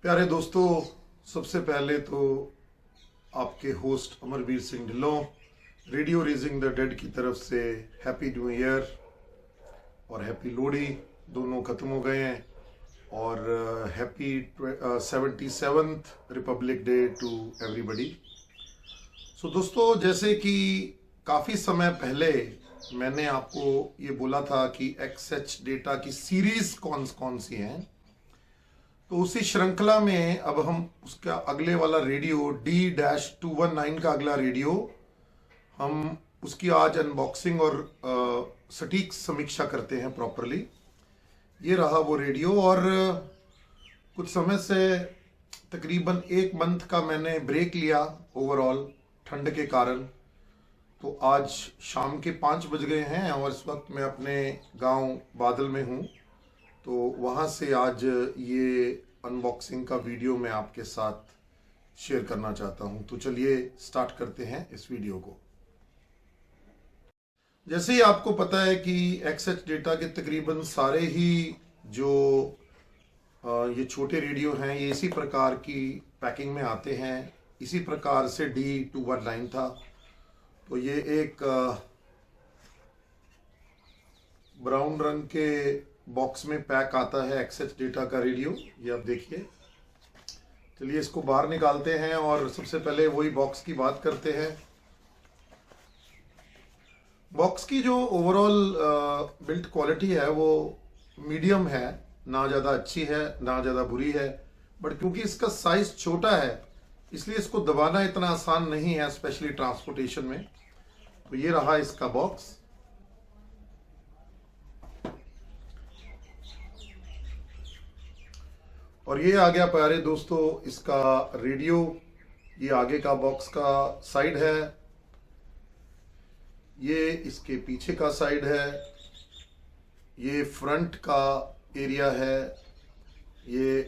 प्यारे दोस्तों, सबसे पहले तो आपके host Amarveer Singh Dhillon radio raising the dead की तरफ से हैप्पी न्यू ईयर और हैप्पी लोहड़ी दोनों ख़त्म हो गए हैं और happy 77th Republic Day to everybody. So दोस्तों, जैसे कि काफ़ी समय पहले मैंने आपको ये बोला था कि XH डेटा की सीरीज़ कौन कौन सी हैं, तो उसी श्रृंखला में अब हम उसका अगले वाला रेडियो D-219 का अगला रेडियो हम उसकी आज अनबॉक्सिंग और सटीक समीक्षा करते हैं प्रॉपरली। ये रहा वो रेडियो। और कुछ समय से तकरीबन 1 मंथ का मैंने ब्रेक लिया ओवरऑल ठंड के कारण। तो आज शाम के 5 बज गए हैं और इस वक्त मैं अपने गांव बादल में हूँ। तो वहाँ से आज ये अनबॉक्सिंग का वीडियो मैं आपके साथ शेयर करना चाहता हूँ। तो चलिए स्टार्ट करते हैं इस वीडियो को। जैसे ही आपको पता है कि XH डेटा के तकरीबन सारे ही जो ये छोटे रेडियो हैं ये इसी प्रकार की पैकिंग में आते हैं। इसी प्रकार से D-219 था। तो ये एक ब्राउन रंग के बॉक्स में पैक आता है XH डेटा का रेडियो। ये आप देखिए। चलिए इसको बाहर निकालते हैं और सबसे पहले वही बॉक्स की बात करते हैं। बॉक्स की जो ओवरऑल बिल्ट क्वालिटी है वो मीडियम है, ना ज़्यादा अच्छी है ना ज़्यादा बुरी है। बट क्योंकि इसका साइज छोटा है इसलिए इसको दबाना इतना आसान नहीं है, स्पेशली ट्रांसपोर्टेशन में। तो ये रहा इसका बॉक्स। और ये आ गया प्यारे दोस्तों इसका रेडियो। ये आगे का बॉक्स का साइड है, ये इसके पीछे का साइड है, ये फ्रंट का एरिया है, ये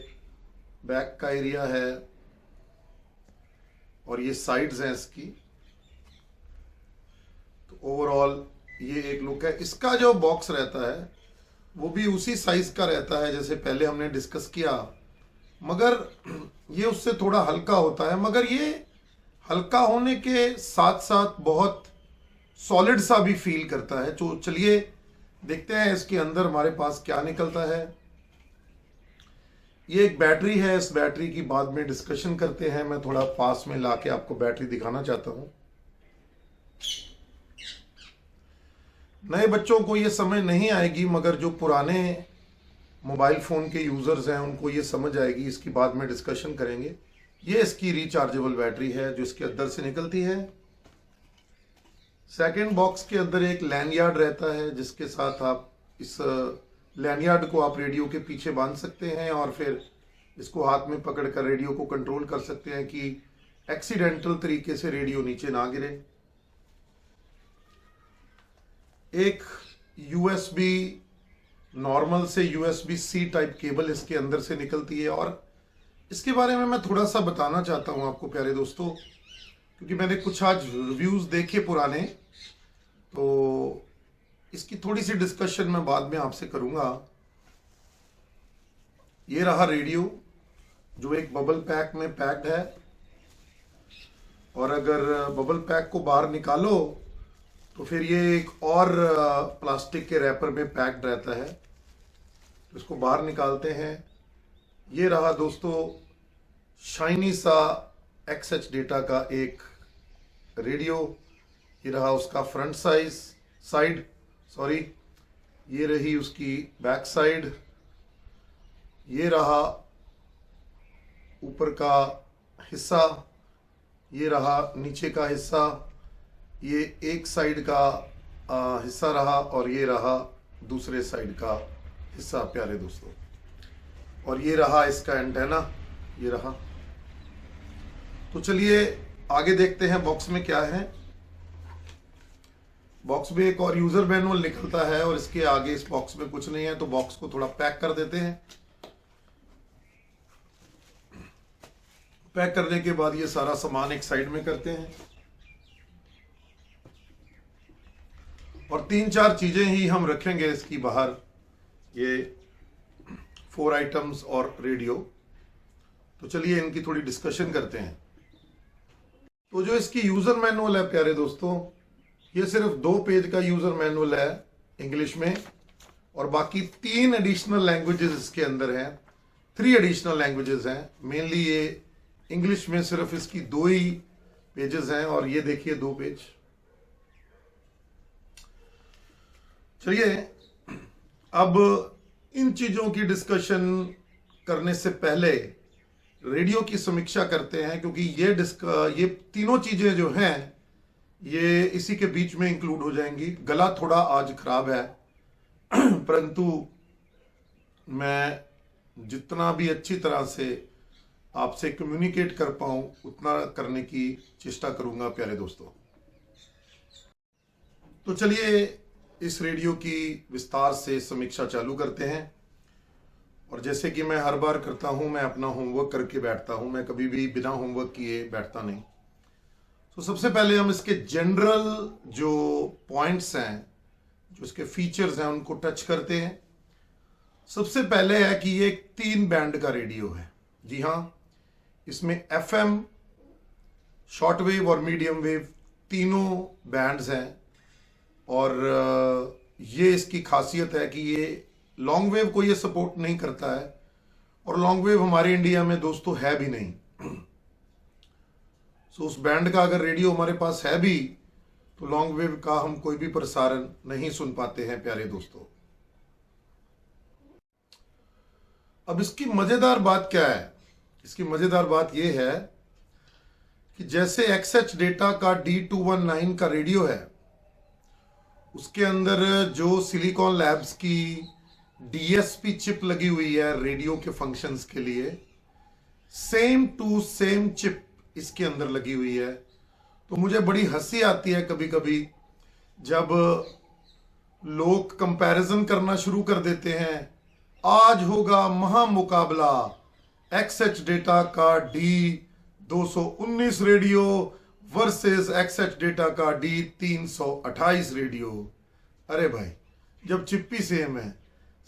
बैक का एरिया है और ये साइड्स हैं इसकी। तो ओवरऑल ये एक लुक है। इसका जो बॉक्स रहता है वो भी उसी साइज का रहता है जैसे पहले हमने डिस्कस किया, मगर ये उससे थोड़ा हल्का होता है। मगर ये हल्का होने के साथ साथ बहुत सॉलिड सा भी फील करता है। तो चलिए देखते हैं इसके अंदर हमारे पास क्या निकलता है। ये एक बैटरी है, इस बैटरी की बाद में डिस्कशन करते हैं। मैं थोड़ा पास में लाके आपको बैटरी दिखाना चाहता हूं। नए बच्चों को ये समझ नहीं आएगी, मगर जो पुराने मोबाइल फ़ोन के यूज़र्स हैं उनको ये समझ आएगी। इसकी बाद में डिस्कशन करेंगे। ये इसकी रिचार्जेबल बैटरी है जो इसके अंदर से निकलती है। सेकंड बॉक्स के अंदर एक लैंडयार्ड रहता है जिसके साथ आप इस लैंडयार्ड को आप रेडियो के पीछे बांध सकते हैं और फिर इसको हाथ में पकड़कर रेडियो को कंट्रोल कर सकते हैं कि एक्सीडेंटल तरीके से रेडियो नीचे ना गिरे। एक USB नॉर्मल से USB-C टाइप केबल इसके अंदर से निकलती है। और इसके बारे में मैं थोड़ा सा बताना चाहता हूं आपको प्यारे दोस्तों, क्योंकि मैंने कुछ आज रिव्यूज़ देखे पुराने, तो इसकी थोड़ी सी डिस्कशन मैं बाद में आपसे करूंगा। ये रहा रेडियो जो एक बबल पैक में पैक्ड है। और अगर बबल पैक को बाहर निकालो तो फिर ये एक और प्लास्टिक के रैपर में पैक्ड रहता है। तो इसको बाहर निकालते हैं। ये रहा दोस्तों शाइनी सा XH डेटा का एक रेडियो। ये रहा उसका फ्रंट साइड, ये रही उसकी बैक साइड। ये रहा ऊपर का हिस्सा, ये रहा नीचे का हिस्सा, ये एक साइड का हिस्सा रहा और ये रहा दूसरे साइड का हिस्सा प्यारे दोस्तों। और ये रहा इसका एंटेना, ये रहा। तो चलिए आगे देखते हैं बॉक्स में क्या है। बॉक्स में एक और यूजर मैनुअल निकलता है और इसके आगे इस बॉक्स में कुछ नहीं है, तो बॉक्स को थोड़ा पैक कर देते हैं। पैक करने के बाद ये सारा सामान एक साइड में करते हैं और 3-4 चीजें ही हम रखेंगे इसकी बाहर, ये 4 आइटम्स और रेडियो। तो चलिए इनकी थोड़ी डिस्कशन करते हैं। तो जो इसकी यूजर मैनुअल है प्यारे दोस्तों, ये सिर्फ 2 पेज का यूजर मैनुअल है इंग्लिश में, और बाकी 3 एडिशनल लैंग्वेजेस इसके अंदर हैं। 3 एडिशनल लैंग्वेजेस हैं। मेनली ये इंग्लिश में सिर्फ इसकी 2 ही पेजेस हैं, और ये देखिए 2 पेज। चलिए अब इन चीजों की डिस्कशन करने से पहले रेडियो की समीक्षा करते हैं, क्योंकि ये तीनों चीजें जो हैं ये इसी के बीच में इंक्लूड हो जाएंगी। गला थोड़ा आज खराब है परंतु मैं जितना भी अच्छी तरह से आपसे कम्युनिकेट कर पाऊं उतना करने की चेष्टा करूंगा प्यारे दोस्तों। तो चलिए इस रेडियो की विस्तार से समीक्षा चालू करते हैं। और जैसे कि मैं हर बार करता हूं, मैं अपना होमवर्क करके बैठता हूं, मैं कभी भी बिना होमवर्क किए बैठता नहीं। तो सबसे पहले हम इसके जनरल जो पॉइंट्स हैं, जो इसके फीचर्स हैं, उनको टच करते हैं। सबसे पहले है कि ये एक 3 बैंड का रेडियो है। जी हाँ, इसमें FM, शॉर्टवेव और मीडियम वेव तीनों बैंड्स हैं। और ये इसकी खासियत है कि ये लॉन्ग वेव को ये सपोर्ट नहीं करता है, और लॉन्ग वेव हमारे इंडिया में दोस्तों है भी नहीं। सो उस बैंड का अगर रेडियो हमारे पास है भी तो लॉन्ग वेव का हम कोई भी प्रसारण नहीं सुन पाते हैं प्यारे दोस्तों। अब इसकी मजेदार बात क्या है? इसकी मजेदार बात यह है कि जैसे XH डेटा का D219 का रेडियो है, उसके अंदर जो सिलिकॉन लैब्स की DSP चिप लगी हुई है रेडियो के फंक्शंस के लिए, सेम टू सेम चिप इसके अंदर लगी हुई है। तो मुझे बड़ी हंसी आती है कभी कभी जब लोग कंपैरिजन करना शुरू कर देते हैं। आज होगा महामुकाबला XH डेटा का D219 radio versus XH data का D328 रेडियो। अरे भाई, जब चिप भी सेम है,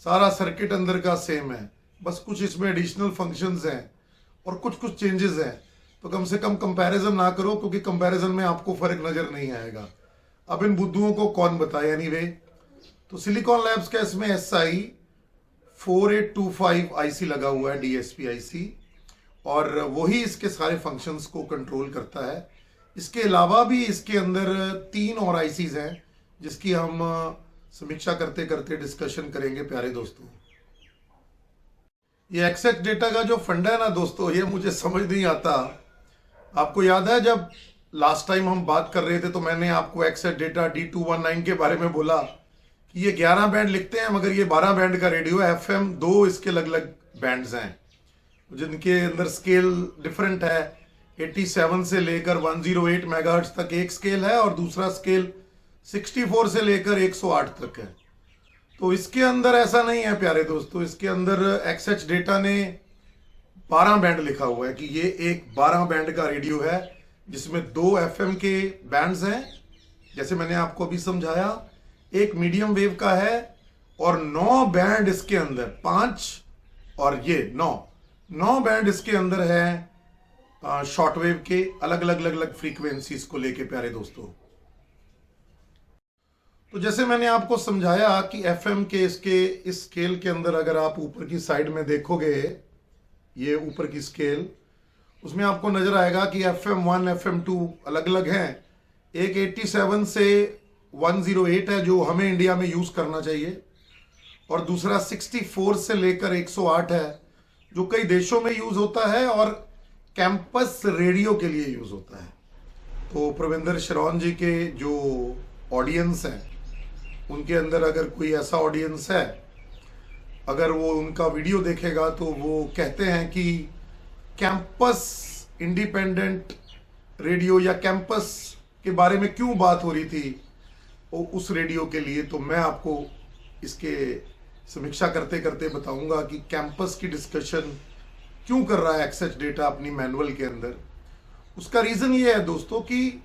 सारा सर्किट अंदर का सेम है, बस कुछ इसमें एडिशनल फंक्शंस हैं और कुछ कुछ चेंजेस हैं, तो कम से कम कंपैरिजन ना करो, क्योंकि कंपैरिजन में आपको फर्क नजर नहीं आएगा। अब इन बुद्धुओं को कौन बताए। एनीवे, तो सिलिकॉन लैब्स का इसमें SI 4825 IC लगा हुआ है, DSP IC, और वही इसके सारे फंक्शंस को कंट्रोल करता है। इसके अलावा भी इसके अंदर 3 और ICs हैं जिसकी हम समीक्षा करते करते डिस्कशन करेंगे प्यारे दोस्तों। ये XH डेटा का जो फंडा है ना दोस्तों, ये मुझे समझ नहीं आता। आपको याद है जब लास्ट टाइम हम बात कर रहे थे तो मैंने आपको XH डेटा D219 के बारे में बोला कि ये 11 बैंड लिखते हैं, मगर ये 12 बैंड का रेडियो है। FM 2 इसके अलग अलग बैंड्स हैं जिनके अंदर स्केल डिफरेंट है। 87 से लेकर 108 मेगाहर्ट्ज तक एक स्केल है, और दूसरा स्केल 64 से लेकर 108 तक है। तो इसके अंदर ऐसा नहीं है प्यारे दोस्तों, इसके अंदर XH डेटा ने 12 बैंड लिखा हुआ है कि ये एक 12 बैंड का रेडियो है, जिसमें 2 FM के बैंड्स हैं जैसे मैंने आपको अभी समझाया, एक मीडियम वेव का है, और 9 बैंड इसके अंदर, 5 और ये 9 बैंड इसके अंदर है शॉर्टवेव के, अलग अलग फ्रीक्वेंसीज को लेके प्यारे दोस्तों। तो जैसे मैंने आपको समझाया कि FM के इसके इस स्केल के अंदर अगर आप ऊपर की साइड में देखोगे, ये ऊपर की स्केल, उसमें आपको नजर आएगा कि FM1 FM2 अलग अलग हैं। एक 87 से 108 है जो हमें इंडिया में यूज करना चाहिए, और दूसरा 64 से लेकर 108 है जो कई देशों में यूज होता है और कैंपस रेडियो के लिए यूज होता है। तो प्रविंदर शरौन जी के जो ऑडियंस हैं, उनके अंदर अगर कोई ऐसा ऑडियंस है, अगर वो उनका वीडियो देखेगा तो वो कहते हैं कि कैंपस इंडिपेंडेंट रेडियो या कैंपस के बारे में क्यों बात हो रही थी उस रेडियो के लिए, तो मैं आपको इसके समीक्षा करते करते बताऊंगा कि कैंपस की डिस्कशन क्यों कर रहा है एक्सेस डेटा अपनी मैनुअल के अंदर। उसका रीज़न ये है दोस्तों कि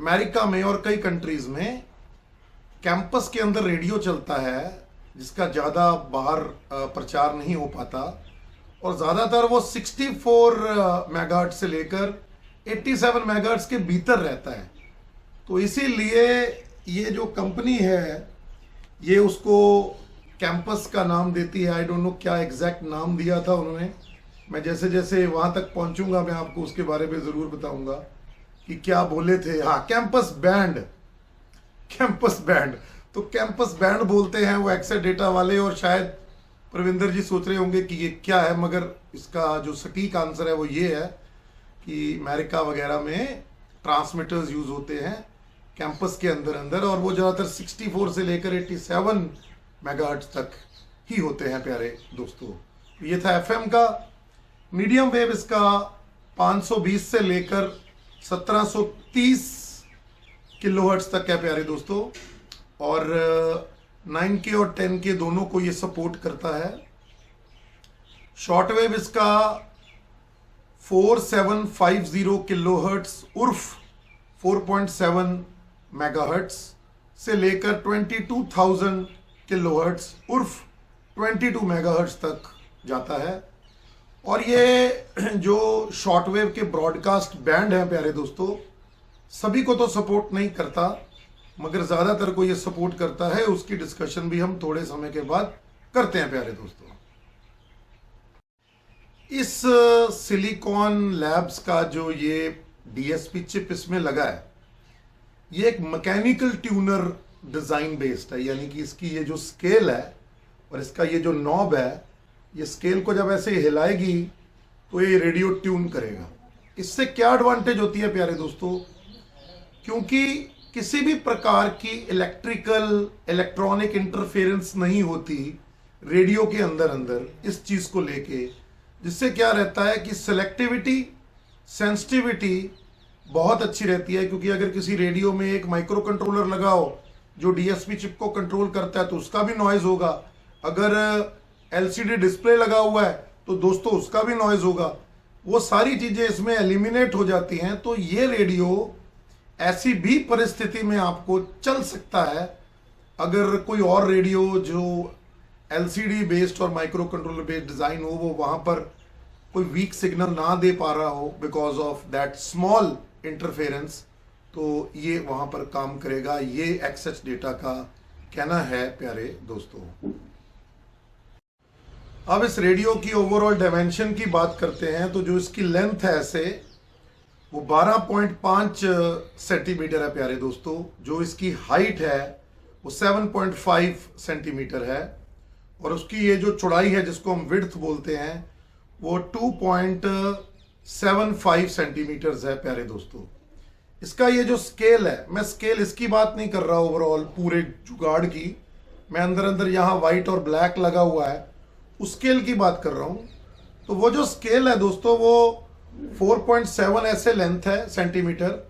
अमेरिका में और कई कंट्रीज़ में कैंपस के अंदर रेडियो चलता है जिसका ज़्यादा बाहर प्रचार नहीं हो पाता, और ज़्यादातर वो 64 मेगाहर्ट्ज़ से लेकर 87 मेगाहर्ट्ज़ के भीतर रहता है। तो इसीलिए ये जो कंपनी है ये उसको कैंपस का नाम देती है। आई डोंट नो क्या एग्जैक्ट नाम दिया था उन्होंने, मैं जैसे जैसे वहाँ तक पहुँचूंगा मैं आपको उसके बारे में ज़रूर बताऊंगा कि क्या बोले थे। हाँ, कैंपस बैंड, कैंपस बैंड, तो कैंपस बैंड बोलते हैं वो एक्सेस डेटा वाले। और शायद प्रविंदर जी सोच रहे होंगे कि ये क्या है, मगर इसका जो सटीक आंसर है वो ये है कि अमेरिका वगैरह में ट्रांसमीटर्स यूज़ होते हैं कैंपस के अंदर और वो ज़्यादातर 64 से लेकर 87 मेगाहर्ट्ज़ तक ही होते हैं प्यारे दोस्तों। ये था एफएम का। मीडियम वेव इसका 520 से लेकर 1730 किलोहर्ट्ज़ तक है प्यारे दोस्तों, और 9K और 10K दोनों को ये सपोर्ट करता है। शॉर्ट वेव इसका 4750 किलोहर्ट्ज़ उर्फ 4.7 मेगाहर्ट्ज़ से लेकर 22,000 किलोहर्ट्ज़ उर्फ 22 मेगाहर्ट्ज़ तक जाता है। और ये जो शॉर्ट वेव के ब्रॉडकास्ट बैंड है प्यारे दोस्तों, सभी को तो सपोर्ट नहीं करता, मगर ज़्यादातर को ये सपोर्ट करता है। उसकी डिस्कशन भी हम थोड़े समय के बाद करते हैं प्यारे दोस्तों। इस सिलिकॉन लैब्स का जो ये डीएसपी चिप इसमें लगा है, ये एक मैकेनिकल ट्यूनर डिज़ाइन बेस्ड है, यानी कि इसकी ये जो स्केल है और इसका ये जो नॉब है, ये स्केल को जब ऐसे हिलाएगी तो ये रेडियो ट्यून करेगा। इससे क्या एडवांटेज होती है प्यारे दोस्तों, क्योंकि किसी भी प्रकार की इलेक्ट्रॉनिक इंटरफेरेंस नहीं होती रेडियो के अंदर इस चीज़ को लेके, जिससे क्या रहता है कि सेलेक्टिविटी, सेंसिटिविटी बहुत अच्छी रहती है। क्योंकि अगर किसी रेडियो में एक माइक्रो कंट्रोलर लगाओ जो डीएसपी चिप को कंट्रोल करता है तो उसका भी नॉइज़ होगा। अगर एलसीडी डिस्प्ले लगा हुआ है तो दोस्तों उसका भी नॉइज़ होगा। वो सारी चीज़ें इसमें एलिमिनेट हो जाती हैं। तो ये रेडियो ऐसी भी परिस्थिति में आपको चल सकता है अगर कोई और रेडियो जो एलसीडी बेस्ड और माइक्रो कंट्रोलर बेस्ड डिज़ाइन हो वो वहाँ पर कोई वीक सिग्नल ना दे पा रहा हो because of that small interference, तो ये वहाँ पर काम करेगा। ये एक्सेस डेटा का कहना है प्यारे दोस्तों। अब इस रेडियो की ओवरऑल डायमेंशन की बात करते हैं तो जो इसकी लेंथ है ऐसे वो 12.5 सेंटीमीटर है प्यारे दोस्तों। जो इसकी हाइट है वो 7.5 सेंटीमीटर है, और उसकी ये जो चौड़ाई है जिसको हम विड्थ बोलते हैं वो 2.75 सेंटीमीटर्स है प्यारे दोस्तों। इसका ये जो स्केल है, मैं स्केल इसकी बात नहीं कर रहा ओवरऑल पूरे जुगाड़ की, मैं अंदर यहाँ वाइट और ब्लैक लगा हुआ है उस स्केल की बात कर रहा हूँ। तो वो जो स्केल है दोस्तों वो 4.7 ऐसे लेंथ है सेंटीमीटर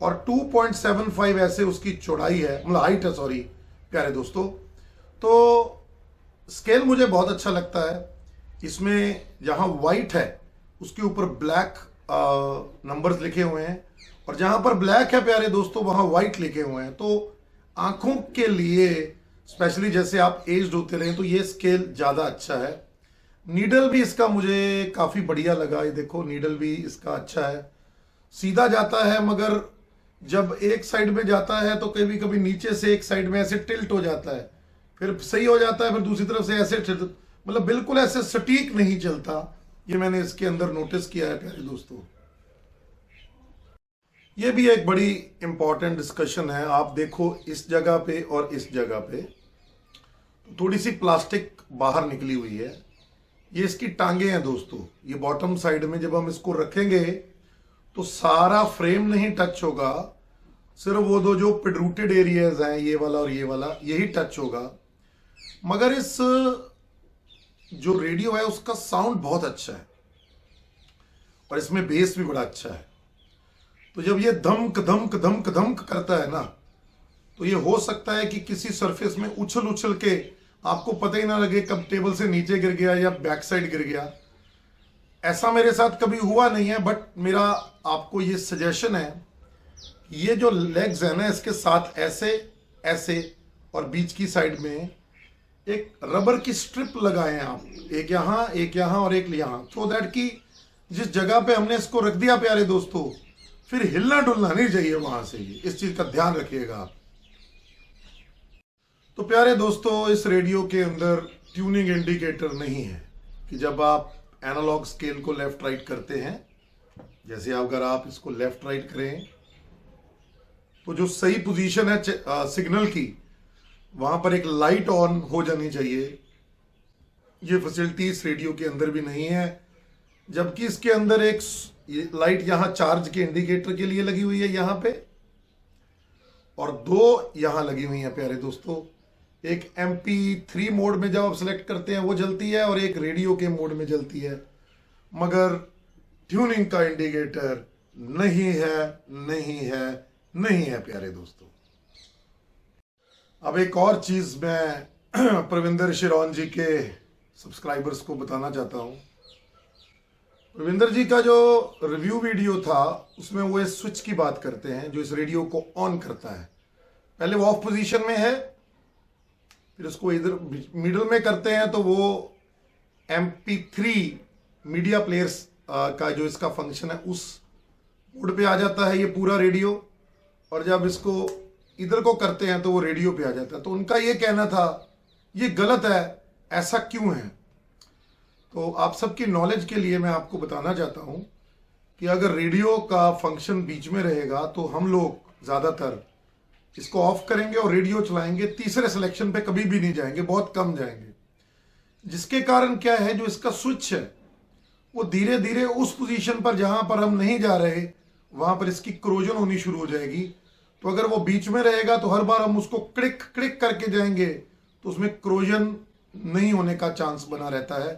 और 2.75 ऐसे उसकी चौड़ाई है, मतलब हाइट है, सॉरी प्यारे दोस्तों। तो स्केल मुझे बहुत अच्छा लगता है। इसमें जहाँ वाइट है उसके ऊपर ब्लैक नंबर्स लिखे हुए हैं, और जहाँ पर ब्लैक है प्यारे दोस्तों वहाँ वाइट लिखे हुए हैं। तो आंखों के लिए स्पेशली जैसे आप एज्ड होते रहे तो ये स्केल ज़्यादा अच्छा है। नीडल भी इसका मुझे काफ़ी बढ़िया लगा, ये देखो नीडल भी इसका अच्छा है, सीधा जाता है, मगर जब एक साइड में जाता है तो कभी कभी नीचे से एक साइड में ऐसे टिल्ट हो जाता है, फिर सही हो जाता है, फिर दूसरी तरफ से ऐसे मतलब बिल्कुल ऐसे सटीक नहीं चलता। ये मैंने इसके अंदर नोटिस किया है प्यारे दोस्तों। ये भी एक बड़ी इंपॉर्टेंट डिस्कशन है। आप देखो इस जगह पे और इस जगह पे थोड़ी सी प्लास्टिक बाहर निकली हुई है, ये इसकी टांगे हैं दोस्तों। ये बॉटम साइड में जब हम इसको रखेंगे तो सारा फ्रेम नहीं टच होगा, सिर्फ वो दो जो प्रोट्रूटेड एरियाज हैं, ये वाला और ये वाला, यही टच होगा। मगर इस जो रेडियो है उसका साउंड बहुत अच्छा है और इसमें बेस भी बड़ा अच्छा है। तो जब ये धमक धमक धमक धमक करता है ना, तो ये हो सकता है कि किसी सरफेस में उछल उछल के आपको पता ही ना लगे कब टेबल से नीचे गिर गया या बैक साइड गिर गया। ऐसा मेरे साथ कभी हुआ नहीं है, बट मेरा आपको ये सजेशन है, ये जो लेग्स है ना, इसके साथ ऐसे ऐसे और बीच की साइड में एक रबर की स्ट्रिप लगाएं आप, एक यहाँ और एक यहाँ, सो दैट कि जिस जगह पे हमने इसको रख दिया प्यारे दोस्तों, फिर हिलना डुलना नहीं चाहिए वहां से। इस चीज का ध्यान रखिएगा आप। तो प्यारे दोस्तों, इस रेडियो के अंदर ट्यूनिंग इंडिकेटर नहीं है कि जब आप एनालॉग स्केल को लेफ्ट राइट करते हैं, जैसे अगर आप इसको लेफ्ट राइट करें तो जो सही पोजीशन है सिग्नल की, वहां पर एक लाइट ऑन हो जानी चाहिए। ये फैसिलिटी इस रेडियो के अंदर भी नहीं है, जबकि इसके अंदर एक लाइट यहां चार्ज के इंडिकेटर के लिए लगी हुई है यहां पे, और दो यहां लगी हुई है प्यारे दोस्तों। एक MP3 मोड में जब आप सिलेक्ट करते हैं वो जलती है, और एक रेडियो के मोड में जलती है, मगर ट्यूनिंग का इंडिकेटर नहीं है, नहीं है, नहीं है प्यारे दोस्तों। अब एक और चीज मैं प्रविंदर शिरोन जी के सब्सक्राइबर्स को बताना चाहता हूं। प्रविंदर जी का जो रिव्यू वीडियो था उसमें वो इस स्विच की बात करते हैं जो इस रेडियो को ऑन करता है। पहले वो ऑफ पोजीशन में है, फिर उसको इधर मिडल में करते हैं तो वो MP3 मीडिया प्लेयर्स का जो इसका फंक्शन है उस मोड पे आ जाता है ये पूरा रेडियो, और जब इसको इधर को करते हैं तो वो रेडियो पे आ जाता है। तो उनका ये कहना था ये गलत है, ऐसा क्यों है? तो आप सबकी नॉलेज के लिए मैं आपको बताना चाहता हूं कि अगर रेडियो का फंक्शन बीच में रहेगा तो हम लोग ज़्यादातर इसको ऑफ करेंगे और रेडियो चलाएंगे, तीसरे सिलेक्शन पे कभी भी नहीं जाएंगे, बहुत कम जाएंगे। जिसके कारण क्या है, जो इसका स्विच है वो धीरे धीरे उस पोजीशन पर जहां पर हम नहीं जा रहे वहां पर इसकी क्रोजन होनी शुरू हो जाएगी। तो अगर वो बीच में रहेगा तो हर बार हम उसको क्लिक क्लिक करके जाएंगे तो उसमें क्रोजन नहीं होने का चांस बना रहता है।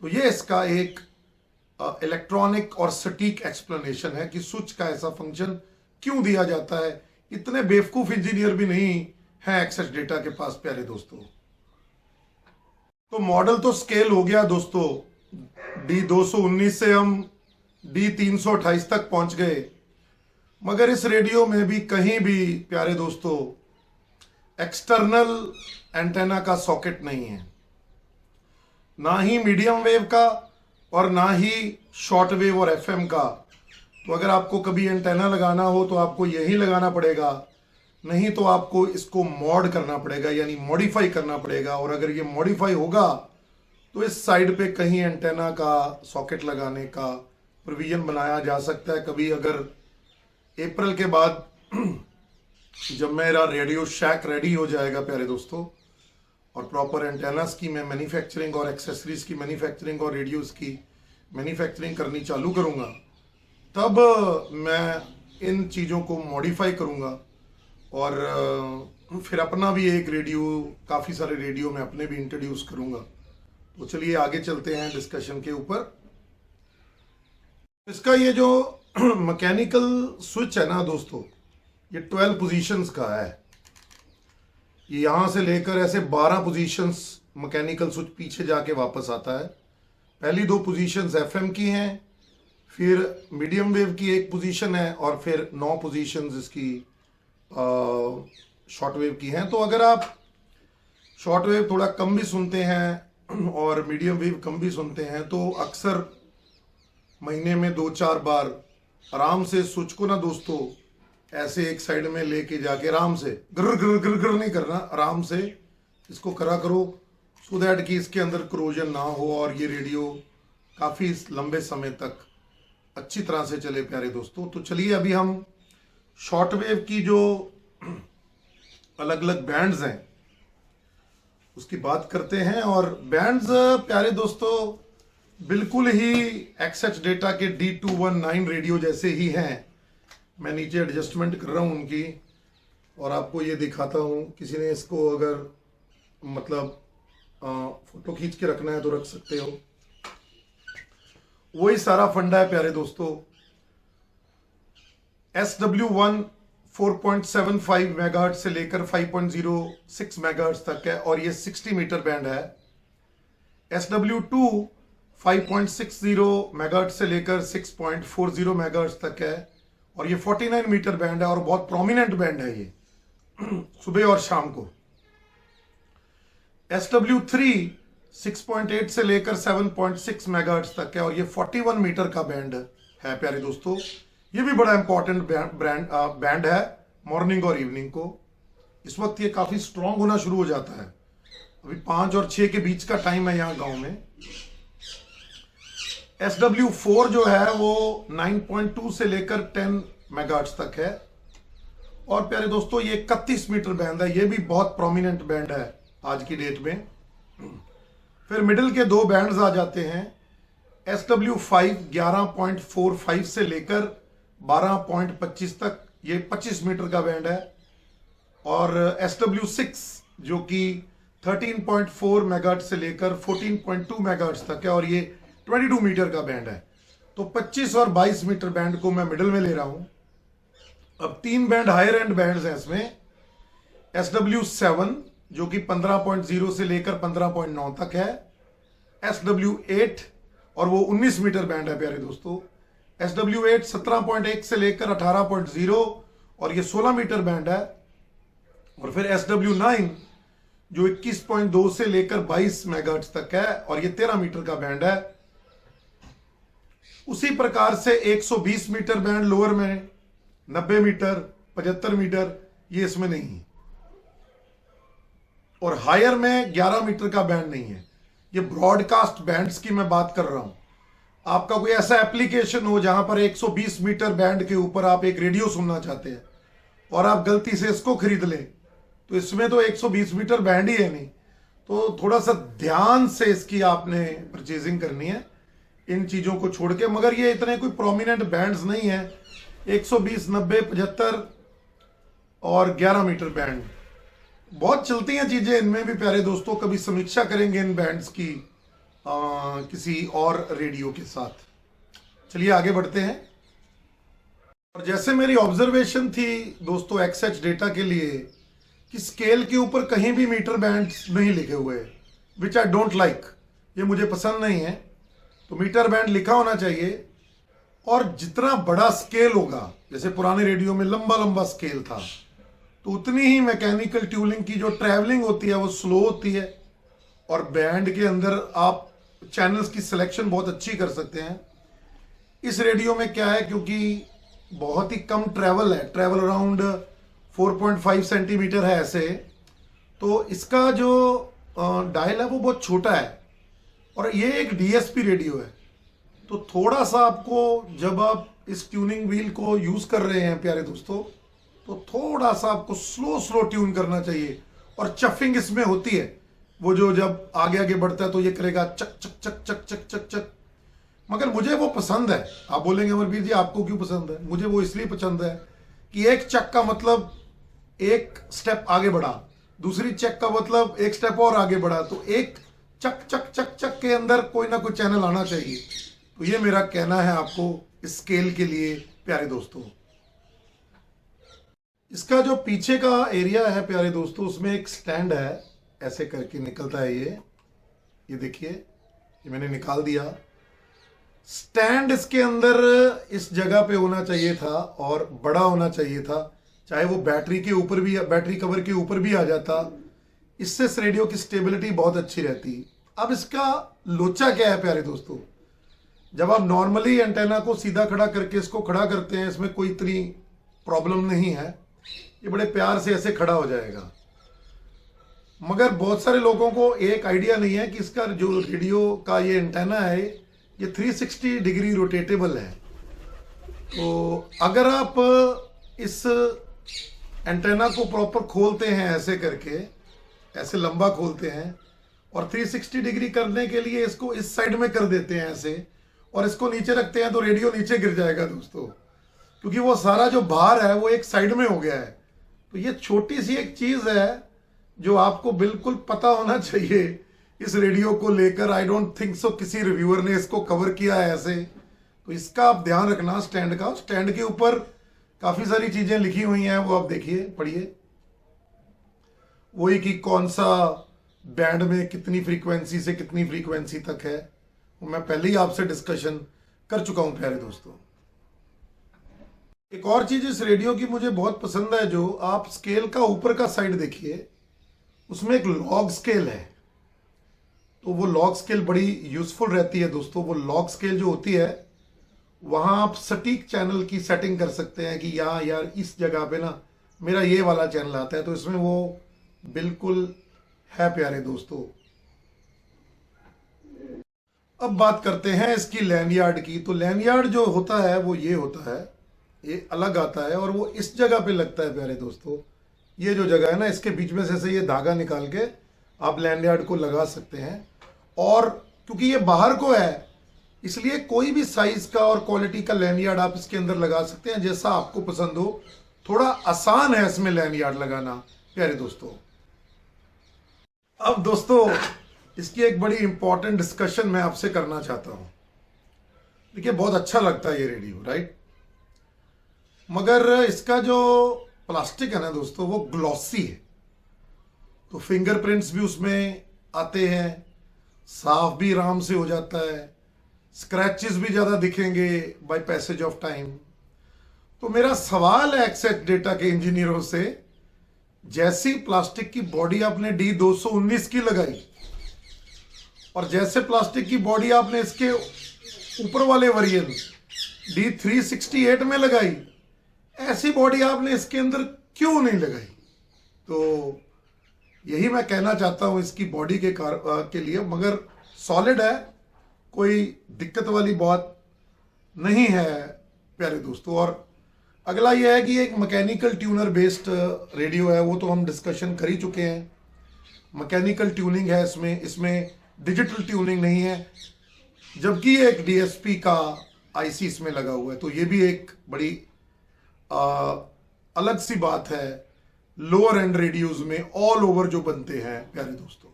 तो ये इसका एक इलेक्ट्रॉनिक और सटीक एक्सप्लेनेशन है कि स्विच का ऐसा फंक्शन क्यों दिया जाता है। इतने बेवकूफ इंजीनियर भी नहीं है एक्सेस डेटा के पास प्यारे दोस्तों। तो मॉडल तो स्केल हो गया दोस्तों, D219 से हम D328 तक पहुंच गए, मगर इस रेडियो में भी कहीं भी प्यारे दोस्तों एक्सटर्नल एंटेना का सॉकेट नहीं है, ना ही मीडियम वेव का और ना ही शॉर्ट वेव और FM का। तो अगर आपको कभी एंटेना लगाना हो तो आपको यही लगाना पड़ेगा, नहीं तो आपको इसको मॉड करना पड़ेगा, यानी मॉडिफाई करना पड़ेगा। और अगर ये मॉडिफाई होगा तो इस साइड पे कहीं एंटेना का सॉकेट लगाने का प्रोविजन बनाया जा सकता है। कभी अगर अप्रैल के बाद जब मेरा रेडियो शैक रेडी हो जाएगा प्यारे दोस्तों, और प्रॉपर एंटेनास की मैं मैन्युफैक्चरिंग और एक्सेसरीज की मैन्युफैक्चरिंग और रेडियोस की मैन्युफैक्चरिंग करनी चालू करूंगा, तब मैं इन चीज़ों को मॉडिफाई करूंगा और फिर अपना भी एक रेडियो, काफ़ी सारे रेडियो में अपने भी इंट्रोड्यूस करूंगा। तो चलिए आगे चलते हैं डिस्कशन के ऊपर। इसका ये जो मैकेनिकल स्विच है ना दोस्तों, ये 12 पोजीशंस का है। ये यहाँ से लेकर ऐसे 12 पोजीशंस मैकेनिकल स्विच पीछे जाके वापस आता है। पहली 2 पोजीशंस FM की हैं, फिर मीडियम वेव की 1 पोजीशन है, और फिर 9 पोजीशंस इसकी शॉर्ट वेव की हैं। तो अगर आप शॉर्ट वेव थोड़ा कम भी सुनते हैं और मीडियम वेव कम भी सुनते हैं, तो अक्सर महीने में 2-4 बार आराम से स्विच को ना दोस्तों ऐसे एक साइड में लेके जाके आराम से गर गर गर गर नहीं करना, आराम से इसको करा करो, सो दैट कि इसके अंदर क्रोजन ना हो और ये रेडियो काफ़ी लंबे समय तक अच्छी तरह से चले प्यारे दोस्तों। तो चलिए अभी हम शॉर्ट वेव की जो अलग अलग बैंड्स हैं उसकी बात करते हैं। और बैंड्स प्यारे दोस्तों बिल्कुल ही XH डेटा के D219 रेडियो जैसे ही हैं। मैं नीचे एडजस्टमेंट कर रहा हूँ उनकी और आपको ये दिखाता हूँ। किसी ने इसको अगर मतलब फोटो खींच के रखना है तो रख सकते हो। वही सारा फंडा है प्यारे दोस्तों। SW1 4.75 मेगाहर्ट्ज से लेकर 5.06 मेगाहर्ट्ज तक है और ये 60 मीटर बैंड है। SW2 5.60 मेगाहर्ट्ज से लेकर 6.40 मेगाहर्ट्ज तक है और ये 49 मीटर बैंड है और बहुत प्रोमिनेंट बैंड है ये सुबह और शाम को। SW3 6.8 से लेकर 7.6 मेगाहर्ट्ज तक है और ये 41 मीटर का बैंड है प्यारे दोस्तों। ये भी बड़ा इंपॉर्टेंट बैंड है मॉर्निंग और इवनिंग को। इस वक्त ये काफी स्ट्रांग होना शुरू हो जाता है। अभी 5 और 6 के बीच का टाइम है यहाँ गांव में। SW4 जो है वो 9.2 से लेकर 10 मेगाहर्ट्ज तक है और प्यारे दोस्तों ये 31 मीटर बैंड है। ये भी बहुत प्रोमिनेंट बैंड है आज की डेट में। फिर मिडिल के दो बैंड्स आ जाते हैं। SW5 11.45 से लेकर 12.25 तक, ये 25 मीटर का बैंड है और SW6 जो कि 13.4 मेगाहर्ट्ज से लेकर 14.2 मेगाहर्ट्ज तक है और ये 22 मीटर का बैंड है। तो 25 और 22 मीटर बैंड को मैं मिडिल में ले रहा हूं। अब 3 बैंड हायर एंड बैंड्स हैं इसमें। SW7 जो कि 15.0 से लेकर 15.9 तक है। SW8 और वो 19 मीटर बैंड है प्यारे दोस्तों। SW8 17.1 से लेकर 18.0 और ये 16 मीटर बैंड है। और फिर SW9 जो 21.2 से लेकर 22 मेगाहर्ट्ज तक है और ये 13 मीटर का बैंड है। उसी प्रकार से 120 मीटर बैंड लोअर में, 90 मीटर, 75 मीटर ये इसमें नहीं है और हायर में 11 मीटर का बैंड नहीं है। ये ब्रॉडकास्ट बैंड्स की मैं बात कर रहा हूं। आपका कोई ऐसा एप्लीकेशन हो जहां पर 120 मीटर बैंड के ऊपर आप एक रेडियो सुनना चाहते हैं और आप गलती से इसको खरीद लें तो इसमें तो 120 मीटर बैंड ही है नहीं। तो थोड़ा सा ध्यान से इसकी आपने परचेजिंग करनी है इन चीजों को छोड़ के। मगर ये इतने कोई प्रोमिनेंट बैंड्स नहीं है। 120, 90, 75 और 11 मीटर बैंड बहुत चलती हैं चीजें इनमें भी प्यारे दोस्तों। कभी समीक्षा करेंगे इन बैंड्स की किसी और रेडियो के साथ। चलिए आगे बढ़ते हैं। और जैसे मेरी ऑब्जर्वेशन थी दोस्तों XH डेटा के लिए कि स्केल के ऊपर कहीं भी मीटर बैंड्स नहीं लिखे हुए, विच आई डोंट लाइक। ये मुझे पसंद नहीं है। तो मीटर बैंड लिखा होना चाहिए और जितना बड़ा स्केल होगा, जैसे पुराने रेडियो में लंबा लंबा स्केल था, तो उतनी ही मैकेनिकल ट्यूनिंग की जो ट्रैवलिंग होती है वो स्लो होती है और बैंड के अंदर आप चैनल्स की सिलेक्शन बहुत अच्छी कर सकते हैं। इस रेडियो में क्या है, क्योंकि बहुत ही कम ट्रैवल है, ट्रैवल अराउंड 4.5 सेंटीमीटर है ऐसे, तो इसका जो डायल है वो बहुत छोटा है और ये एक DSP रेडियो है। तो थोड़ा सा आपको जब आप इस ट्यूनिंग व्हील को यूज कर रहे हैं प्यारे दोस्तों, तो थोड़ा सा आपको स्लो स्लो ट्यून करना चाहिए। और चफिंग इसमें होती है, वो जो जब आगे आगे बढ़ता है तो ये करेगा चक चक चक चक चक चक चक। मगर मुझे वो पसंद है। आप बोलेंगे अमरवीर जी आपको क्यों पसंद है? मुझे वो इसलिए पसंद है कि एक चक का मतलब एक स्टेप आगे बढ़ा, दूसरी चक का मतलब एक स्टेप और आगे बढ़ा, तो एक चक चक चक चक के अंदर कोई ना कोई चैनल आना चाहिए। तो ये मेरा कहना है आपको स्केल के लिए प्यारे दोस्तों। इसका जो पीछे का एरिया है प्यारे दोस्तों, उसमें एक स्टैंड है, ऐसे करके निकलता है ये देखिए, ये मैंने निकाल दिया। स्टैंड इसके अंदर इस जगह पे होना चाहिए था और बड़ा होना चाहिए था, चाहे वो बैटरी के ऊपर भी, बैटरी कवर के ऊपर भी आ जाता। इससे इस रेडियो की स्टेबिलिटी बहुत अच्छी रहती। अब इसका लोचा क्या है प्यारे दोस्तों, जब आप नॉर्मली एंटेना को सीधा खड़ा करके इसको खड़ा करते हैं, इसमें कोई इतनी प्रॉब्लम नहीं है, ये बड़े प्यार से ऐसे खड़ा हो जाएगा। मगर बहुत सारे लोगों को एक आइडिया नहीं है कि इसका जो रेडियो का ये एंटेना है ये 360 डिग्री रोटेटेबल है। तो अगर आप इस एंटेना को प्रॉपर खोलते हैं ऐसे करके, ऐसे लंबा खोलते हैं और 360 डिग्री करने के लिए इसको इस साइड में कर देते हैं ऐसे, और इसको नीचे रखते हैं तो रेडियो नीचे गिर जाएगा दोस्तों, क्योंकि वो सारा जो भार है वो एक साइड में हो गया है। तो ये छोटी सी एक चीज है जो आपको बिल्कुल पता होना चाहिए इस रेडियो को लेकर। आई डोंट थिंक सो किसी रिव्यूअर ने इसको कवर किया है ऐसे, तो इसका आप ध्यान रखना। स्टैंड का, स्टैंड के ऊपर काफी सारी चीजें लिखी हुई हैं, वो आप देखिए, पढ़िए, वही कि कौन सा बैंड में कितनी फ्रीक्वेंसी से कितनी फ्रीक्वेंसी तक है, वो मैं पहले ही आपसे डिस्कशन कर चुका हूं प्यारे दोस्तों। एक और चीज इस रेडियो की मुझे बहुत पसंद है, जो आप स्केल का ऊपर का साइड देखिए, उसमें एक लॉग स्केल है। तो वो लॉग स्केल बड़ी यूजफुल रहती है दोस्तों। वो लॉग स्केल जो होती है, वहां आप सटीक चैनल की सेटिंग कर सकते हैं कि यार इस जगह पे ना मेरा ये वाला चैनल आता है, तो इसमें वो बिल्कुल है प्यारे दोस्तों। अब बात करते हैं इसकी लैंडयार्ड की। तो लैंडयार्ड जो होता है वो ये होता है, ये अलग आता है और वो इस जगह पे लगता है प्यारे दोस्तों। ये जो जगह है ना, इसके बीच में से ये धागा निकाल के आप लैंडयार्ड को लगा सकते हैं। और क्योंकि ये बाहर को है, इसलिए कोई भी साइज का और क्वालिटी का लैंडयार्ड आप इसके अंदर लगा सकते हैं, जैसा आपको पसंद हो। थोड़ा आसान है इसमें लैंडयार्ड लगाना प्यारे दोस्तों। अब दोस्तों इसकी एक बड़ी इंपॉर्टेंट डिस्कशन मैं आपसे करना चाहता हूं। देखिए, बहुत अच्छा लगता है ये रेडियो, राइट, मगर इसका जो प्लास्टिक है ना दोस्तों, वो ग्लॉसी है। तो फिंगरप्रिंट्स भी उसमें आते हैं, साफ भी आराम से हो जाता है, स्क्रैचेस भी ज्यादा दिखेंगे बाय पैसेज ऑफ टाइम। तो मेरा सवाल है एक्सेट डेटा के इंजीनियरों से, जैसी प्लास्टिक की बॉडी आपने D219 की लगाई और जैसे प्लास्टिक की बॉडी आपने इसके ऊपर वाले वेरिएंट D368 में लगाई, ऐसी बॉडी आपने इसके अंदर क्यों नहीं लगाई? तो यही मैं कहना चाहता हूं इसकी बॉडी के लिए। मगर सॉलिड है, कोई दिक्कत वाली बात नहीं है प्यारे दोस्तों। और अगला यह है कि एक मैकेनिकल ट्यूनर बेस्ड रेडियो है, वो तो हम डिस्कशन कर ही चुके हैं। मैकेनिकल ट्यूनिंग है इसमें डिजिटल ट्यूनिंग नहीं है, जबकि एक DSP का IC इसमें लगा हुआ है। तो ये भी एक बड़ी अलग सी बात है लोअर एंड रेडियोज में ऑल ओवर जो बनते हैं प्यारे दोस्तों।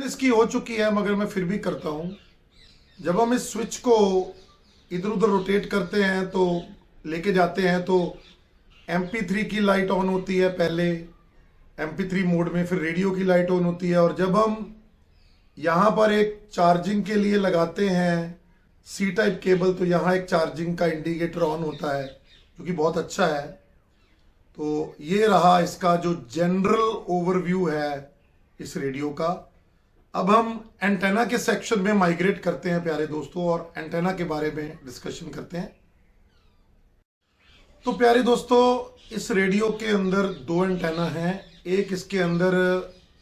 इसकी हो चुकी है, मगर मैं फिर भी करता हूं। जब हम इस स्विच को इधर उधर रोटेट करते हैं, तो लेके जाते हैं, तो MP3 की लाइट ऑन होती है पहले MP3 मोड में, फिर रेडियो की लाइट ऑन होती है। और जब हम यहां पर एक चार्जिंग के लिए लगाते हैं C टाइप केबल, तो यहां एक चार्जिंग का इंडिकेटर ऑन होता है, जो कि बहुत अच्छा है। तो ये रहा इसका जो जनरल ओवरव्यू है इस रेडियो का। अब हम एंटेना के सेक्शन में माइग्रेट करते हैं प्यारे दोस्तों, और एंटेना के बारे में डिस्कशन करते हैं। तो प्यारे दोस्तों, इस रेडियो के अंदर 2 एंटेना हैं। एक इसके अंदर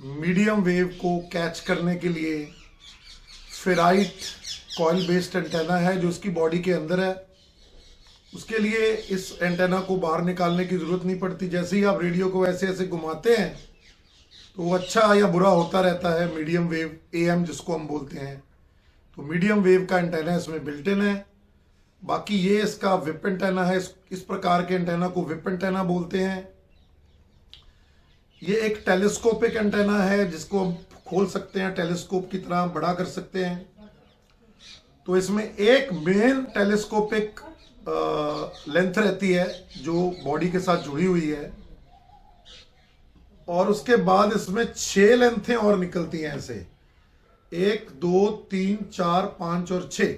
मीडियम वेव को कैच करने के लिए फेराइट कॉइल बेस्ड एंटेना है, जो इसकी बॉडी के अंदर है। उसके लिए इस एंटेना को बाहर निकालने की जरूरत नहीं पड़ती। जैसे ही आप रेडियो को ऐसे ऐसे घुमाते हैं, तो वो अच्छा या बुरा होता रहता है। मीडियम वेव AM जिसको हम बोलते हैं, तो मीडियम वेव का एंटेना इसमें बिल्ट इन है। बाकी ये इसका विप एंटेना है। इस प्रकार के एंटेना को विप एंटेना बोलते हैं। ये एक टेलीस्कोपिक एंटेना है, जिसको हम खोल सकते हैं, टेलीस्कोप की तरह बड़ा कर सकते हैं। तो इसमें एक मेन टेलीस्कोपिक लेंथ रहती है जो बॉडी के साथ जुड़ी हुई है, और उसके बाद इसमें 6 लेंथें और निकलती हैं ऐसे, 1 2 3 4 5 और 6।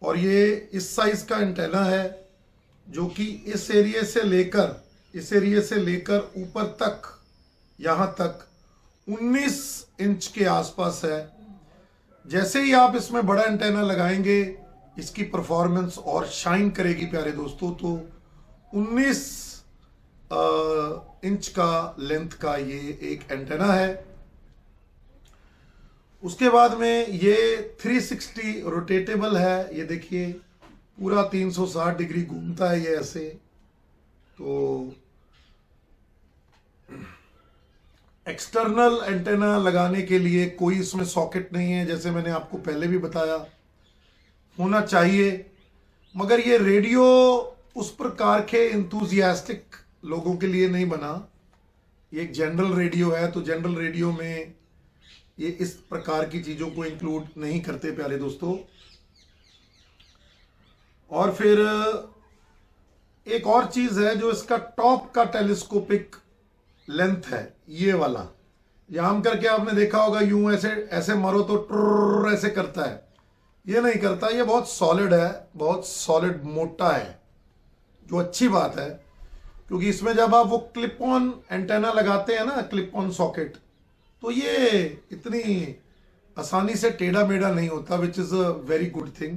और ये इस साइज का एंटेना है, जो कि इस एरिया से लेकर ऊपर तक, यहां तक 19 इंच के आसपास है। जैसे ही आप इसमें बड़ा एंटेना लगाएंगे, इसकी परफॉर्मेंस और शाइन करेगी प्यारे दोस्तों। तो 19 इंच का लेंथ का ये एक एंटेना है। उसके बाद में ये 360 रोटेटेबल है। ये देखिए, पूरा 360 डिग्री घूमता है ये ऐसे। तो एक्सटर्नल एंटेना लगाने के लिए कोई इसमें सॉकेट नहीं है, जैसे मैंने आपको पहले भी बताया। होना चाहिए, मगर ये रेडियो उस प्रकार के इंथुजियास्टिक लोगों के लिए नहीं बना। ये एक जनरल रेडियो है, तो जनरल रेडियो में ये इस प्रकार की चीज़ों को इंक्लूड नहीं करते प्यारे दोस्तों। और फिर एक और चीज़ है, जो इसका टॉप का टेलीस्कोपिक लेंथ है, ये वाला याम करके आपने देखा होगा, यूं ऐसे ऐसे मारो तो ट्र ऐसे करता है, ये नहीं करता। ये बहुत सॉलिड है, बहुत सॉलिड मोटा है, जो अच्छी बात है, क्योंकि इसमें जब आप वो क्लिप ऑन एंटेना लगाते हैं ना, क्लिप ऑन सॉकेट, तो ये इतनी आसानी से टेढ़ा मेढ़ा नहीं होता, which is a very good thing.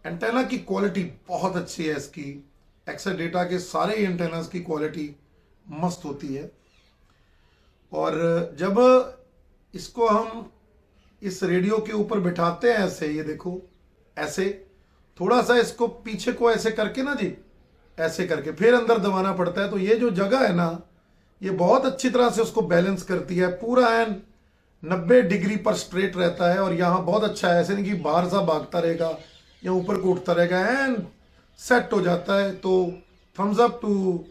Antenna की क्वालिटी बहुत अच्छी है इसकी। एक्साडेटा के सारे एंटेनास की क्वालिटी मस्त होती है। और जब इसको हम इस रेडियो के ऊपर बिठाते हैं ऐसे, ये देखो ऐसे, थोड़ा सा इसको पीछे को ऐसे करके ना जी, ऐसे करके फिर अंदर दबाना पड़ता है, तो ये जो जगह है ना, ये बहुत अच्छी तरह से उसको बैलेंस करती है। पूरा एन 90 डिग्री पर स्ट्रेट रहता है, और यहाँ बहुत अच्छा है, ऐसे नहीं कि बाहर सा भागता रहेगा या ऊपर को उठता रहेगा, एन सेट हो जाता है। तो थम्स अप टू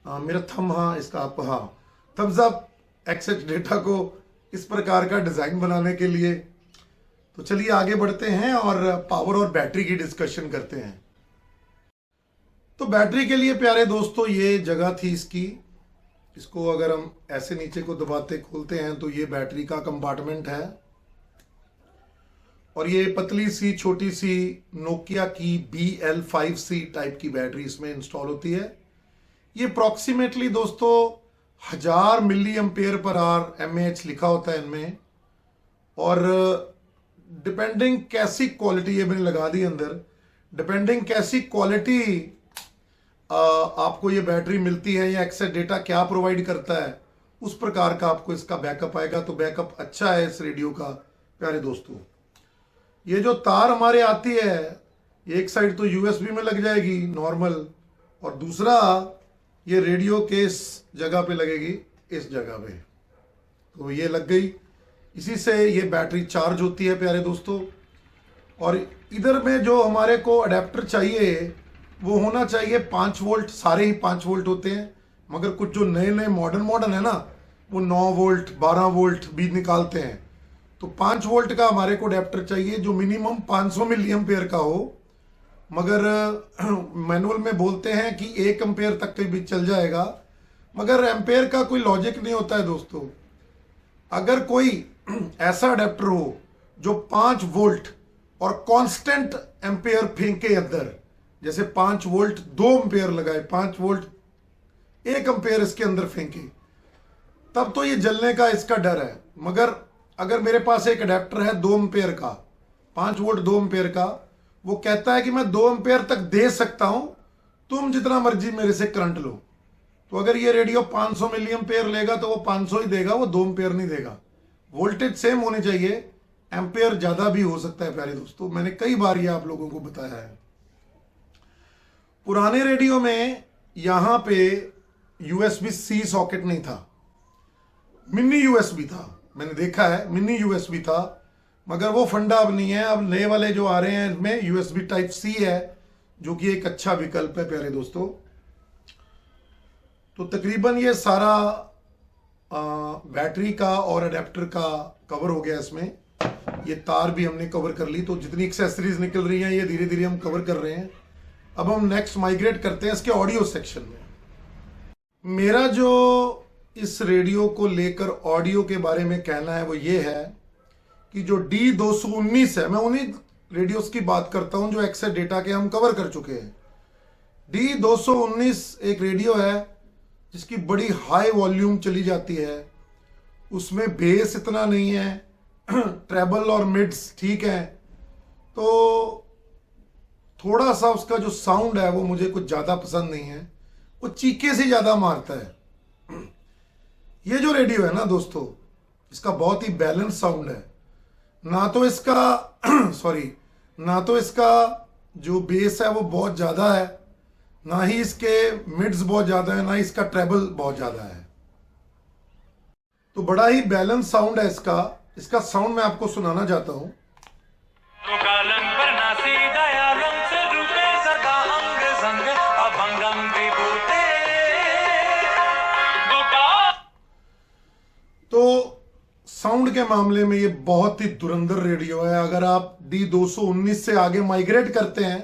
मेरा थम, हाँ इसका आप, हाँ थम्स अप एक्साडेटा को इस प्रकार का डिज़ाइन बनाने के लिए। तो चलिए आगे बढ़ते हैं और पावर और बैटरी की डिस्कशन करते हैं। तो बैटरी के लिए प्यारे दोस्तों ये जगह थी इसकी। इसको अगर हम ऐसे नीचे को दबाते खोलते हैं तो ये बैटरी का कंपार्टमेंट है, और ये पतली सी छोटी सी नोकिया की BL5C टाइप की बैटरी इसमें इंस्टॉल होती है। ये अप्रॉक्सीमेटली दोस्तों 1000 milli ampere per hour mAh लिखा होता है इनमें, और डिपेंडिंग कैसी क्वालिटी, ये मैंने लगा दी अंदर, डिपेंडिंग कैसी क्वालिटी आपको ये बैटरी मिलती है या एक्साडेटा क्या प्रोवाइड करता है, उस प्रकार का आपको इसका बैकअप आएगा। तो बैकअप अच्छा है इस रेडियो का प्यारे दोस्तों। ये जो तार हमारे आती है, ये एक साइड तो USB में लग जाएगी नॉर्मल, और दूसरा ये रेडियो के इस जगह पे लगेगी, इस जगह पे, तो ये लग गई। इसी से ये बैटरी चार्ज होती है प्यारे दोस्तों। और इधर में जो हमारे को अडेप्टर चाहिए वो होना चाहिए 5 वोल्ट, सारे ही 5 वोल्ट होते हैं, मगर कुछ जो नए नए मॉडर्न है ना, वो 9 वोल्ट 12 वोल्ट भी निकालते हैं। तो 5 वोल्ट का हमारे को अडेप्टर चाहिए, जो मिनिमम 500 मिली एम्पेयर का हो, मगर मैनुअल में बोलते हैं कि 1 एम्पेयर तक के भी चल जाएगा, मगर एम्पेयर का कोई लॉजिक नहीं होता है दोस्तों। अगर कोई ऐसा अडेप्टर हो जो 5 वोल्ट और कांस्टेंट एम्पेयर फेंके अंदर, जैसे 5 वोल्ट 2 एम्पेयर लगाए, 5 वोल्ट 1 एम्पेयर इसके अंदर फेंके, तब तो ये जलने का इसका डर है। मगर अगर मेरे पास एक अडेप्टर है 2 एम्पेयर का, 5 वोल्ट 2 एम्पेयर का, वो कहता है कि मैं 2 एम्पेयर तक दे सकता हूं, तुम जितना मर्जी मेरे से करंट लो। तो अगर ये रेडियो 500 मिली एम्पेयर लेगा तो वो 500 ही देगा, वो 2 एम्पेयर नहीं देगा। वोल्टेज सेम होनी चाहिए, एम्पेयर ज्यादा भी हो सकता है प्यारे दोस्तों, मैंने कई बार ये आप लोगों को बताया है। पुराने रेडियो में यहां पे USB-C सॉकेट नहीं था, मिनी USB था, मैंने देखा है मिनी USB था, मगर वो फंडा अब नहीं है। अब नए वाले जो आ रहे हैं इनमें USB Type-C है, जो कि एक अच्छा विकल्प है प्यारे दोस्तों। तो तकरीबन ये सारा बैटरी का और अडेप्टर का कवर हो गया इसमें। ये तार भी हमने कवर कर ली, तो जितनी एक्सेसरीज निकल रही हैं ये धीरे धीरे हम कवर कर रहे हैं। अब हम नेक्स्ट माइग्रेट करते हैं इसके ऑडियो सेक्शन में। मेरा जो इस रेडियो को लेकर ऑडियो के बारे में कहना है वो ये है कि जो D219 है, मैं उन्हीं रेडियोस की बात करता हूं जो एक्साडेटा के हम कवर कर चुके हैं। D219 एक रेडियो है जिसकी बड़ी हाई वॉल्यूम चली जाती है, उसमें बेस इतना नहीं है, ट्रेबल और मिड्स ठीक है, तो थोड़ा सा उसका जो साउंड है वो मुझे कुछ ज़्यादा पसंद नहीं है, वो चीखे से ज़्यादा मारता है। ये जो रेडियो है ना दोस्तों, इसका बहुत ही बैलेंस साउंड है। ना तो इसका सॉरी, ना तो इसका जो बेस है वो बहुत ज़्यादा है, ना ही इसके मिड्स बहुत ज़्यादा है, ना ही इसका ट्रेबल बहुत ज़्यादा है। तो बड़ा ही बैलेंस साउंड है इसका साउंड मैं आपको सुनाना चाहता हूं। तो साउंड के मामले में ये बहुत ही धुरंधर रेडियो है। अगर आप D219 से आगे माइग्रेट करते हैं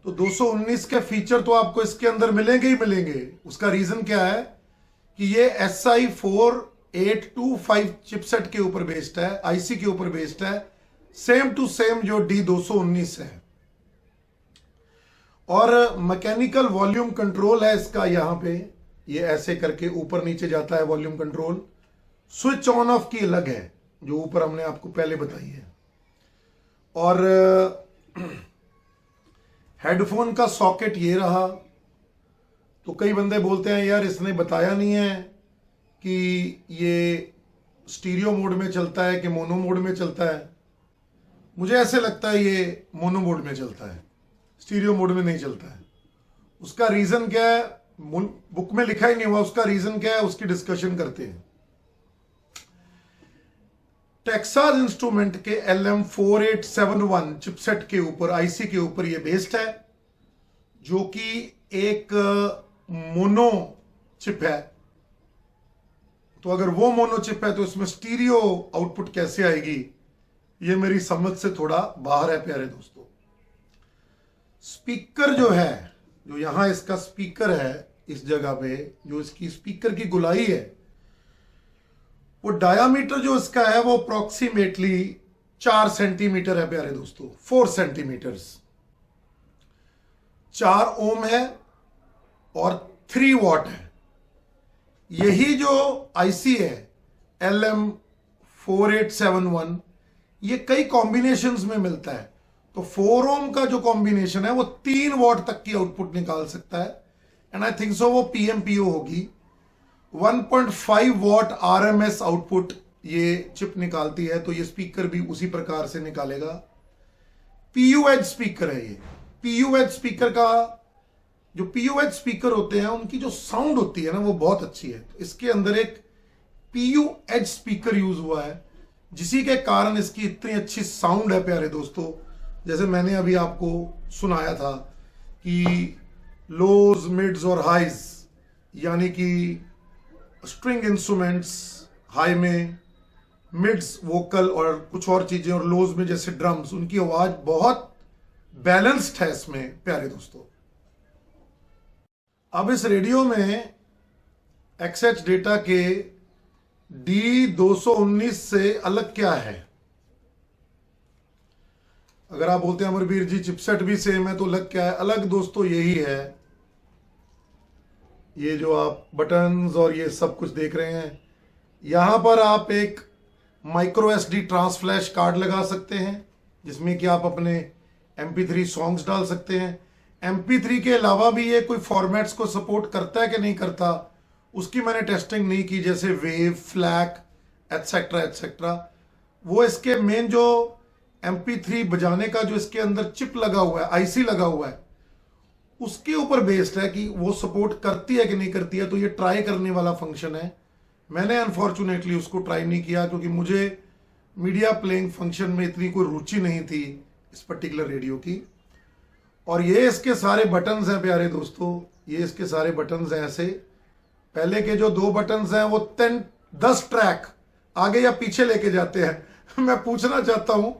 तो 219 के फीचर तो आपको इसके अंदर मिलेंगे ही मिलेंगे। उसका रीजन क्या है कि ये SI4825 चिपसेट के ऊपर बेस्ड है, आईसी के ऊपर बेस्ड है, सेम टू सेम जो D219 है। और मैकेनिकल वॉल्यूम कंट्रोल है इसका। यहां पे ये ऐसे करके ऊपर नीचे जाता है volume control. Switch on off की अलग है जो ऊपर हमने आपको पहले बताई है। और हेडफोन का सॉकेट ये रहा। तो कई बंदे बोलते हैं यार इसने बताया नहीं है कि ये स्टीरियो मोड में चलता है कि मोनो मोड में चलता है। मुझे ऐसे लगता है ये मोनो मोड में चलता है, स्टीरियो मोड में नहीं चलता है। उसका रीजन क्या है बुक में लिखा ही नहीं हुआ। उसका रीजन क्या है उसकी डिस्कशन करते हैं। टेक्सास इंस्ट्रूमेंट के LM4871 चिपसेट के ऊपर, आईसी के ऊपर ये बेस्ड है, जो कि एक मोनो चिप है। तो अगर वो मोनो चिप है तो इसमें स्टीरियो आउटपुट कैसे आएगी, ये मेरी समझ से थोड़ा बाहर है प्यारे दोस्तों। स्पीकर जो है, जो यहां इसका स्पीकर है, इस जगह पे जो इसकी स्पीकर की गोलाई है, वो डायामीटर जो इसका है वो अप्रोक्सीमेटली 4 सेंटीमीटर है प्यारे दोस्तों, 4 सेंटीमीटर्स। 4 ओम है और 3 वॉट है। यही जो आईसी है LM4871, ये कई कॉम्बिनेशंस में मिलता है। तो 4 ओम का जो कॉम्बिनेशन है वो 3 वॉट तक की आउटपुट निकाल सकता है। एंड आई थिंक सो वो PMPO होगी। 1.5 वॉट RMS आउटपुट ये चिप निकालती है। तो ये स्पीकर भी उसी प्रकार से निकालेगा। PUH स्पीकर है ये। PUH स्पीकर का जो PUH स्पीकर होते हैं उनकी जो साउंड होती है ना वो बहुत अच्छी है। तो इसके अंदर एक PUH स्पीकर यूज हुआ है, जिसी के कारण इसकी इतनी अच्छी साउंड है प्यारे दोस्तों। जैसे मैंने अभी आपको सुनाया था कि लोज, मिड्स और हाइज, यानी कि स्ट्रिंग इंस्ट्रूमेंट्स हाई में, मिड्स वोकल और कुछ और चीजें, और लोज में जैसे ड्रम्स, उनकी आवाज बहुत बैलेंस्ड है इसमें प्यारे दोस्तों। अब इस रेडियो में XH डेटा के D219 से अलग क्या है? अगर आप बोलते हैं अमरवीर जी चिपसेट भी सेम है तो अलग क्या है? अलग दोस्तों यही है, ये जो आप बटन्स और ये सब कुछ देख रहे हैं, यहां पर आप एक माइक्रो SD ट्रांसफ्लैश कार्ड लगा सकते हैं, जिसमें कि आप अपने MP3 सॉन्ग्स डाल सकते हैं। MP3 के अलावा भी ये कोई फॉर्मेट्स को सपोर्ट करता है कि नहीं करता, उसकी मैंने टेस्टिंग नहीं की, जैसे वेव, फ्लैक एटसेट्रा एटसेट्रा। वो इसके मेन जो MP3 बजाने का जो इसके अंदर चिप लगा हुआ है, आईसी लगा हुआ है, उसके ऊपर बेस्ड है कि वो सपोर्ट करती है कि नहीं करती है। तो ये ट्राई करने वाला फंक्शन है। मैंने अनफॉर्चुनेटली उसको ट्राई नहीं किया क्योंकि मुझे मीडिया प्लेइंग फंक्शन में इतनी कोई रुचि नहीं थी इस पर्टिकुलर रेडियो की। और ये इसके सारे बटन्स हैं प्यारे दोस्तों, ये इसके सारे बटन्स हैं ऐसे। पहले के जो 2 बटन्स हैं वो 10 ट्रैक आगे या पीछे लेके जाते हैं। मैं पूछना चाहता हूं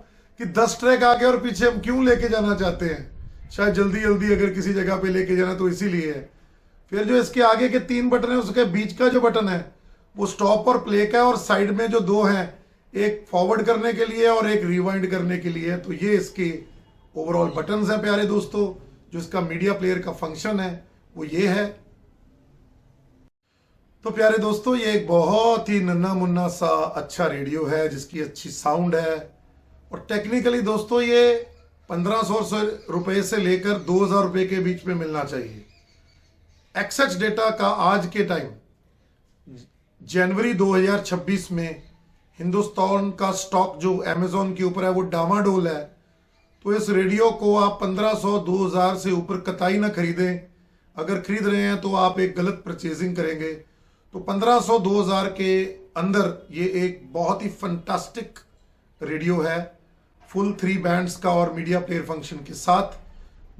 कि 10 ट्रैक आगे और पीछे हम क्यों लेके जाना चाहते हैं? शायद जल्दी जल्दी अगर किसी जगह पे लेके जाना तो इसीलिए है। फिर जो इसके आगे के 3 बटन है, उसके बीच का जो बटन है वो स्टॉप और प्ले का है, और साइड में जो 2 हैं, एक फॉरवर्ड करने के लिए और एक रिवाइंड करने के लिए। तो ये इसके ओवरऑल बटन्स हैं प्यारे दोस्तों। जो इसका मीडिया प्लेयर का फंक्शन है वो ये है। तो प्यारे दोस्तों ये एक बहुत ही नन्ना मुन्ना सा अच्छा रेडियो है जिसकी अच्छी साउंड है। और टेक्निकली दोस्तों ये 1500 रुपए से लेकर 2000 रुपए के बीच में मिलना चाहिए। XH डेटा का आज के टाइम जनवरी 2026 में हिंदुस्तान का स्टॉक जो अमेजोन के ऊपर है वो डामाडोल है। तो इस रेडियो को आप 1500-2000 से ऊपर कतई ना खरीदें। अगर खरीद रहे हैं तो आप एक गलत परचेजिंग करेंगे। तो 1500 2000 के अंदर ये एक बहुत ही फंटास्टिक रेडियो है, फुल 3 बैंड्स का और मीडिया प्लेयर फंक्शन के साथ,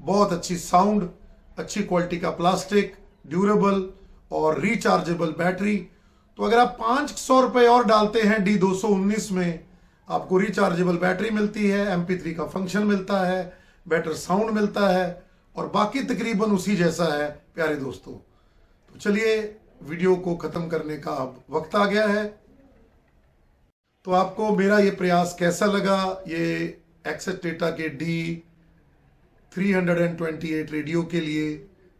बहुत अच्छी साउंड, अच्छी क्वालिटी का प्लास्टिक, ड्यूरेबल और रिचार्जेबल बैटरी। तो अगर आप 500 रुपए और डालते हैं D219 में, आपको रिचार्जेबल बैटरी मिलती है, MP3 का फंक्शन मिलता है, बेटर साउंड मिलता है और बाकी तकरीबन उसी जैसा है प्यारे दोस्तों। तो चलिए वीडियो को खत्म करने का अब वक्त आ गया है। तो आपको मेरा ये प्रयास कैसा लगा, ये एक्सेस डेटा के D328 रेडियो के लिए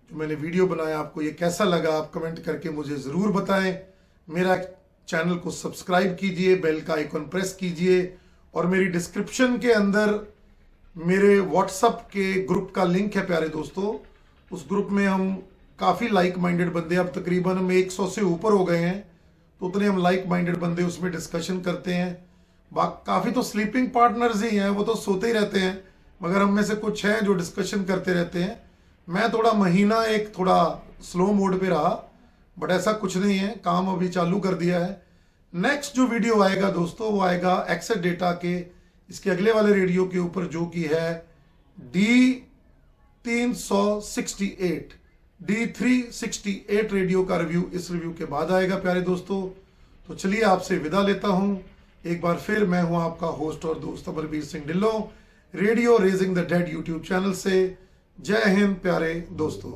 जो मैंने वीडियो बनाया, आपको ये कैसा लगा, आप कमेंट करके मुझे ज़रूर बताएं। मेरा चैनल को सब्सक्राइब कीजिए, बेल का आइकन प्रेस कीजिए और मेरी डिस्क्रिप्शन के अंदर मेरे व्हाट्सएप के ग्रुप का लिंक है प्यारे दोस्तों। उस ग्रुप में हम काफ़ी लाइक माइंडेड बंदे, अब तकरीबन हम 100 से ऊपर हो गए हैं, तो उतने हम लाइक माइंडेड बंदे उसमें डिस्कशन करते हैं। काफ़ी तो स्लीपिंग पार्टनर्स ही हैं, वो तो सोते ही रहते हैं, मगर हम में से कुछ हैं जो डिस्कशन करते रहते हैं। मैं थोड़ा महीना एक थोड़ा स्लो मोड पे रहा, बट ऐसा कुछ नहीं है, काम अभी चालू कर दिया है। नेक्स्ट जो वीडियो आएगा दोस्तों, वो आएगा एक्सेस डेटा के इसके अगले वाले रेडियो के ऊपर, जो कि है D368 रेडियो का रिव्यू इस रिव्यू के बाद आएगा प्यारे दोस्तों। तो चलिए आपसे विदा लेता हूं। एक बार फिर मैं हूं आपका होस्ट और दोस्त Amarvir Singh Dhillon, radio raising the dead YouTube channel से। जय हिंद प्यारे दोस्तों।